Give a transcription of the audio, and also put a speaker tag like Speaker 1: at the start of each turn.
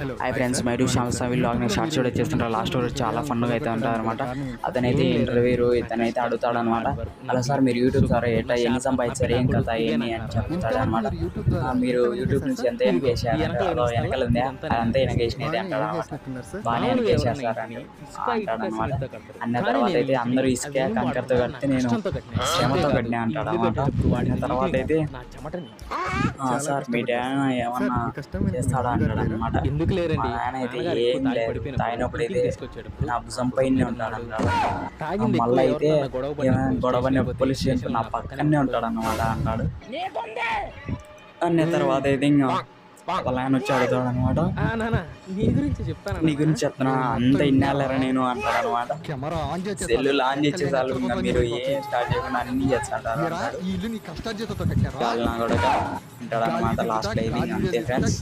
Speaker 1: Hi friends, maid శ్యామస్వామి వీళ్ళు short shoot చేస్తుంటారు. Last రోజు చాలా ఫన్గా అయితే ఉంటారు అనమాట. అతనైతే ఇంటర్వ్యూ ఇతనైతే అడుగుతాడు అనమాట. అలా సార్ మీరు యూట్యూబ్ ద్వారా ఎట్లా ఎన్ని సంపాదించారు, ఏం కథ ఏంటి అని చెప్తాడు అనమాట. మీరు యూట్యూబ్ నుంచి ఎంత వెనకేసారు అదో వెనకాల ఉంది అదంతా వెనకేసినది అంటాడు అనమాట. బాగానే వెనకేసారు సార్ అని అంటాడు అనమాట. అన్న తర్వాత అయితే అందరూ ఇసుక కంకరతో కడితే నేను శ్రమతో కట్టినా అంటాడు అనమాట. తర్వాత అయితే సార్ మీ డాడ్ ఏమన్నా చేస్తాడా అంటాడు అనమాట. ఆయన అయితే ఏం లేదు, తాగినప్పుడు అయితే నా భుజం పైనే ఉంటాడు అంటాడు. మళ్ళీ అయితే ఏమైనా గొడవ పోలీస్ స్టేషన్ నా పక్కనే ఉంటాడు అన్నమాట అంటాడు. అన్న తర్వాత అయితే ఇంకా వాళ్ళ ఆయన వచ్చి అడుగుతాడు అనమాట. నీ గురించి చెప్తున్నా అంత ఇన్నాళ్ళరా నేను అంటాడు అనమాట. సెల్లు ఆన్ చేసేసారు, ఇంకా మీరు ఏం స్టార్ట్ చేయకుండా అన్ని చేస్తాడు అంటాడు అనమాట. లాస్ట్ అయితే అంతే ఫ్రెండ్స్.